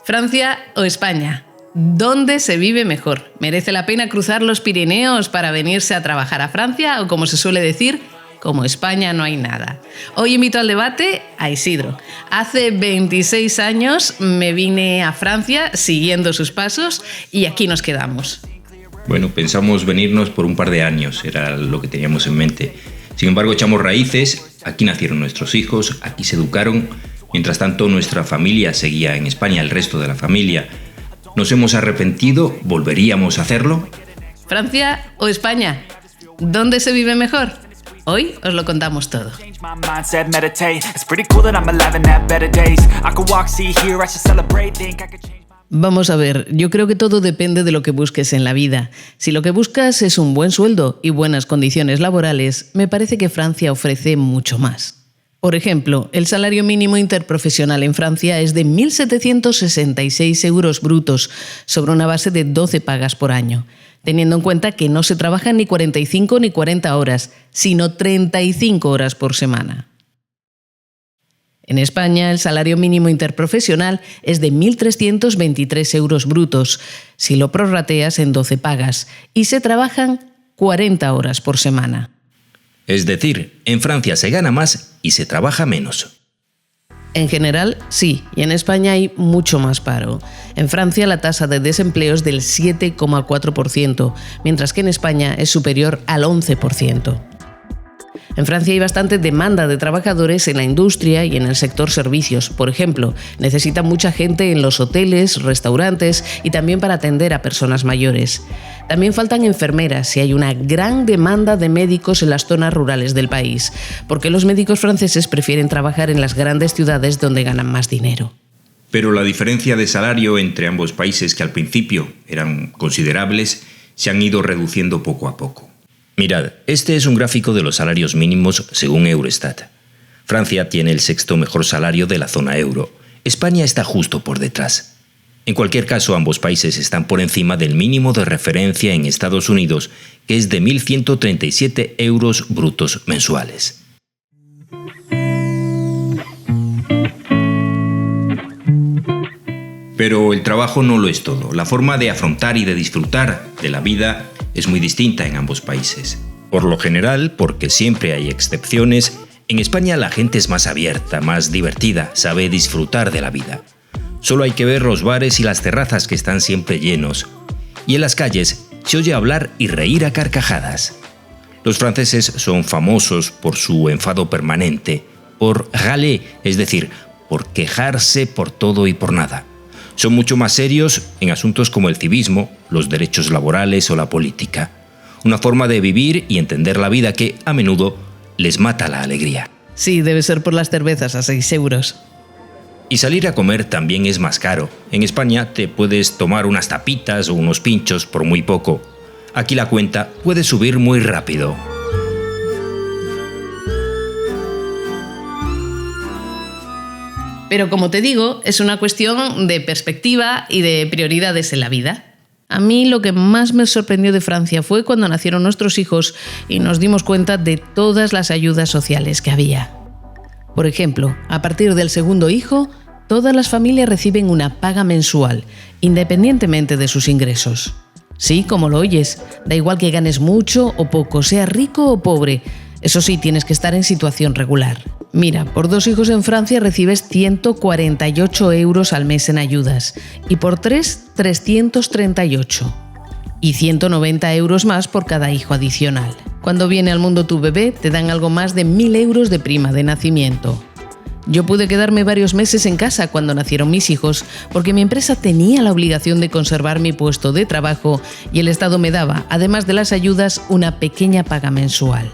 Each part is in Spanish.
¿Francia o España? ¿Dónde se vive mejor? ¿Merece la pena cruzar los Pirineos para venirse a trabajar a Francia? O como se suele decir, como España no hay nada. Hoy invito al debate a Isidro. Hace 26 años me vine a Francia siguiendo sus pasos y aquí nos quedamos. Bueno, pensamos venirnos por un par de años, era lo que teníamos en mente. Sin embargo, echamos raíces, aquí nacieron nuestros hijos, aquí se educaron. Mientras tanto, nuestra familia seguía en España, el resto de la familia. ¿Nos hemos arrepentido? ¿Volveríamos a hacerlo? ¿Francia o España? ¿Dónde se vive mejor? Hoy os lo contamos todo. Vamos a ver, yo creo que todo depende de lo que busques en la vida. Si lo que buscas es un buen sueldo y buenas condiciones laborales, me parece que Francia ofrece mucho más. Por ejemplo, el salario mínimo interprofesional en Francia es de 1.766 euros brutos sobre una base de 12 pagas por año, teniendo en cuenta que no se trabajan ni 45 ni 40 horas, sino 35 horas por semana. En España, el salario mínimo interprofesional es de 1.323 euros brutos, si lo prorrateas en 12 pagas, y se trabajan 40 horas por semana. Es decir, en Francia se gana más y se trabaja menos. En general, sí, y en España hay mucho más paro. En Francia la tasa de desempleo es del 7,4%, mientras que en España es superior al 11%. En Francia hay bastante demanda de trabajadores en la industria y en el sector servicios. Por ejemplo, necesitan mucha gente en los hoteles, restaurantes y también para atender a personas mayores. También faltan enfermeras y hay una gran demanda de médicos en las zonas rurales del país, porque los médicos franceses prefieren trabajar en las grandes ciudades donde ganan más dinero. Pero la diferencia de salario entre ambos países, que al principio eran considerables, se han ido reduciendo poco a poco. Mirad, este es un gráfico de los salarios mínimos según Eurostat. Francia tiene el sexto mejor salario de la zona euro. España está justo por detrás. En cualquier caso, ambos países están por encima del mínimo de referencia en Estados Unidos, que es de 1.137 euros brutos mensuales. Pero el trabajo no lo es todo. La forma de afrontar y de disfrutar de la vida es muy distinta en ambos países. Por lo general, porque siempre hay excepciones, en España la gente es más abierta, más divertida, sabe disfrutar de la vida. Solo hay que ver los bares y las terrazas que están siempre llenos. Y en las calles se oye hablar y reír a carcajadas. Los franceses son famosos por su enfado permanente, por râler, es decir, por quejarse por todo y por nada. Son mucho más serios en asuntos como el civismo, los derechos laborales o la política. Una forma de vivir y entender la vida que, a menudo, les mata la alegría. Sí, debe ser por las cervezas a 6 euros. Y salir a comer también es más caro. En España te puedes tomar unas tapitas o unos pinchos por muy poco. Aquí la cuenta puede subir muy rápido. Pero como te digo, es una cuestión de perspectiva y de prioridades en la vida. A mí lo que más me sorprendió de Francia fue cuando nacieron nuestros hijos y nos dimos cuenta de todas las ayudas sociales que había. Por ejemplo, a partir del segundo hijo, todas las familias reciben una paga mensual, independientemente de sus ingresos. Sí, como lo oyes, da igual que ganes mucho o poco, seas rico o pobre. Eso sí, tienes que estar en situación regular. Mira, por 2 hijos en Francia recibes 148 euros al mes en ayudas y por 3, 338. Y 190 euros más por cada hijo adicional. Cuando viene al mundo tu bebé, te dan algo más de 1.000 euros de prima de nacimiento. Yo pude quedarme varios meses en casa cuando nacieron mis hijos porque mi empresa tenía la obligación de conservar mi puesto de trabajo y el Estado me daba, además de las ayudas, una pequeña paga mensual.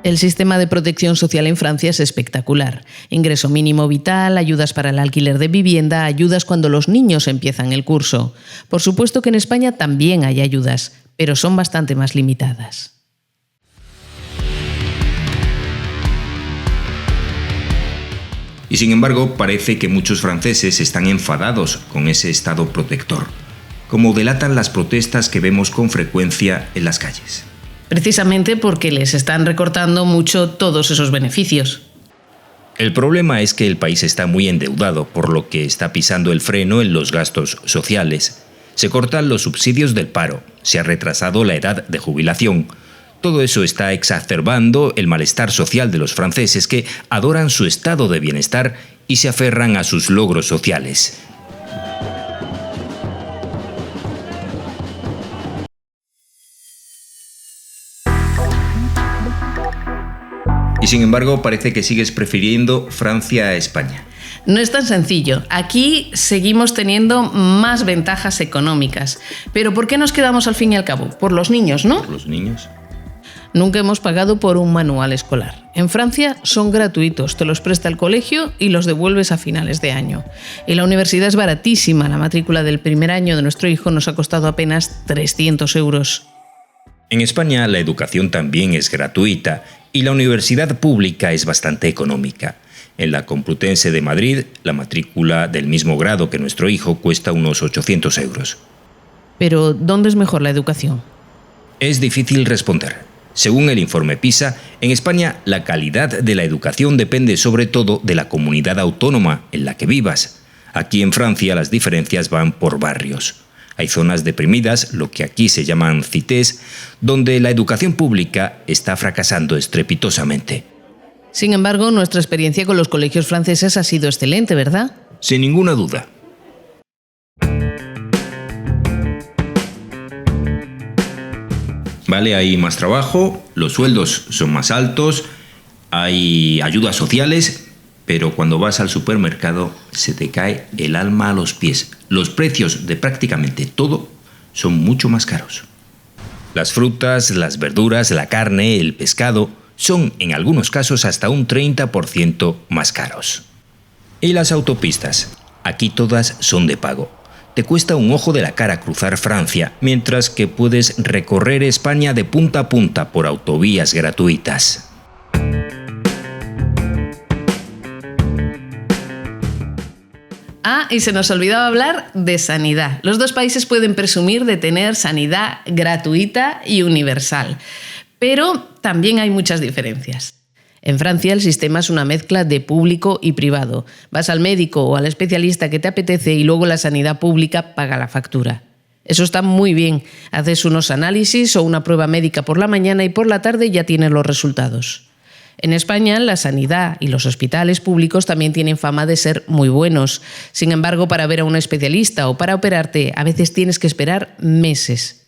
El sistema de protección social en Francia es espectacular. Ingreso mínimo vital, ayudas para el alquiler de vivienda, ayudas cuando los niños empiezan el curso. Por supuesto que en España también hay ayudas, pero son bastante más limitadas. Y sin embargo, parece que muchos franceses están enfadados con ese Estado protector, como delatan las protestas que vemos con frecuencia en las calles. Precisamente porque les están recortando mucho todos esos beneficios. El problema es que el país está muy endeudado, por lo que está pisando el freno en los gastos sociales. Se cortan los subsidios del paro, se ha retrasado la edad de jubilación. Todo eso está exacerbando el malestar social de los franceses que adoran su estado de bienestar y se aferran a sus logros sociales. Y sin embargo, parece que sigues prefiriendo Francia a España. No es tan sencillo. Aquí seguimos teniendo más ventajas económicas. Pero ¿por qué nos quedamos al fin y al cabo? Por los niños, ¿no? ¿Por los niños? Nunca hemos pagado por un manual escolar. En Francia son gratuitos, te los presta el colegio y los devuelves a finales de año. Y la universidad es baratísima. La matrícula del primer año de nuestro hijo nos ha costado apenas 300 euros. En España la educación también es gratuita y la universidad pública es bastante económica. En la Complutense de Madrid, la matrícula del mismo grado que nuestro hijo cuesta unos 800 euros. Pero, ¿dónde es mejor la educación? Es difícil responder. Según el informe PISA, en España la calidad de la educación depende sobre todo de la comunidad autónoma en la que vivas. Aquí en Francia las diferencias van por barrios. Hay zonas deprimidas, lo que aquí se llaman cités, donde la educación pública está fracasando estrepitosamente. Sin embargo, nuestra experiencia con los colegios franceses ha sido excelente, ¿verdad? Sin ninguna duda. Vale, hay más trabajo, los sueldos son más altos, hay ayudas sociales, pero cuando vas al supermercado se te cae el alma a los pies. Los precios de prácticamente todo son mucho más caros. Las frutas, las verduras, la carne, el pescado son en algunos casos hasta un 30% más caros. Y las autopistas, aquí todas son de pago. Te cuesta un ojo de la cara cruzar Francia, mientras que puedes recorrer España de punta a punta por autovías gratuitas. Y se nos olvidaba hablar de sanidad. Los dos países pueden presumir de tener sanidad gratuita y universal, pero también hay muchas diferencias. En Francia el sistema es una mezcla de público y privado. Vas al médico o al especialista que te apetece y luego la sanidad pública paga la factura. Eso está muy bien. Haces unos análisis o una prueba médica por la mañana y por la tarde ya tienes los resultados. En España, la sanidad y los hospitales públicos también tienen fama de ser muy buenos. Sin embargo, para ver a un especialista o para operarte, a veces tienes que esperar meses.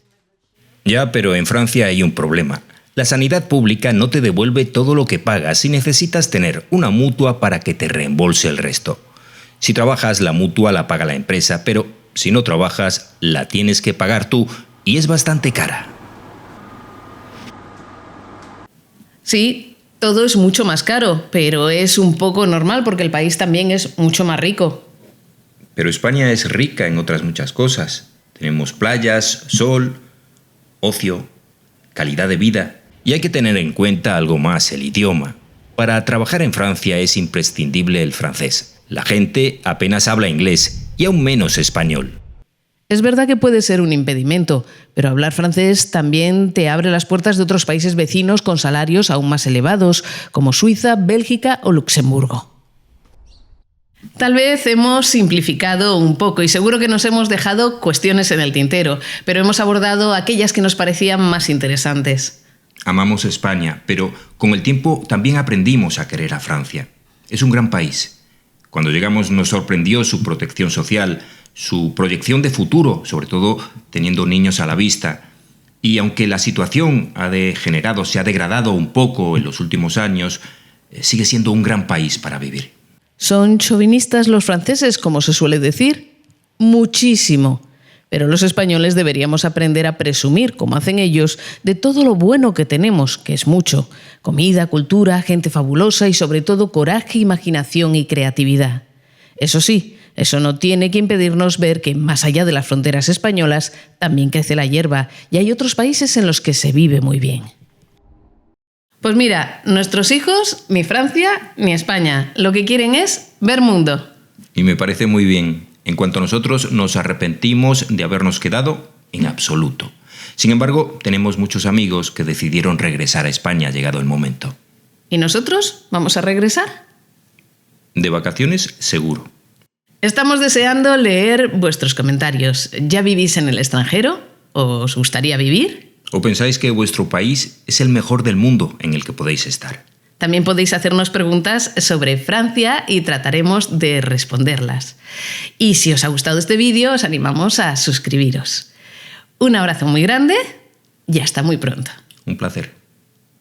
Ya, pero en Francia hay un problema. La sanidad pública no te devuelve todo lo que pagas y necesitas tener una mutua para que te reembolse el resto. Si trabajas, la mutua la paga la empresa, pero si no trabajas, la tienes que pagar tú y es bastante cara. Sí. Todo es mucho más caro, pero es un poco normal porque el país también es mucho más rico. Pero España es rica en otras muchas cosas. Tenemos playas, sol, ocio, calidad de vida. Y hay que tener en cuenta algo más, el idioma. Para trabajar en Francia es imprescindible el francés. La gente apenas habla inglés y aún menos español. Es verdad que puede ser un impedimento, pero hablar francés también te abre las puertas de otros países vecinos con salarios aún más elevados, como Suiza, Bélgica o Luxemburgo. Tal vez hemos simplificado un poco y seguro que nos hemos dejado cuestiones en el tintero, pero hemos abordado aquellas que nos parecían más interesantes. Amamos España, pero con el tiempo también aprendimos a querer a Francia. Es un gran país. Cuando llegamos nos sorprendió su protección social, su proyección de futuro, sobre todo teniendo niños a la vista. Y aunque la situación se ha degradado un poco en los últimos años, sigue siendo un gran país para vivir. ¿Son chauvinistas los franceses, como se suele decir? Muchísimo. Pero los españoles deberíamos aprender a presumir, como hacen ellos, de todo lo bueno que tenemos, que es mucho. Comida, cultura, gente fabulosa y sobre todo coraje, imaginación y creatividad. Eso sí, eso no tiene que impedirnos ver que más allá de las fronteras españolas también crece la hierba y hay otros países en los que se vive muy bien. Pues mira, nuestros hijos, ni Francia ni España, lo que quieren es ver mundo. Y me parece muy bien. En cuanto a nosotros, nos arrepentimos de habernos quedado en absoluto. Sin embargo, tenemos muchos amigos que decidieron regresar a España llegado el momento. ¿Y nosotros? ¿Vamos a regresar? De vacaciones, seguro. Estamos deseando leer vuestros comentarios. ¿Ya vivís en el extranjero? ¿Os gustaría vivir? ¿O pensáis que vuestro país es el mejor del mundo en el que podéis estar? También podéis hacernos preguntas sobre Francia y trataremos de responderlas. Y si os ha gustado este vídeo, os animamos a suscribiros. Un abrazo muy grande y hasta muy pronto. Un placer.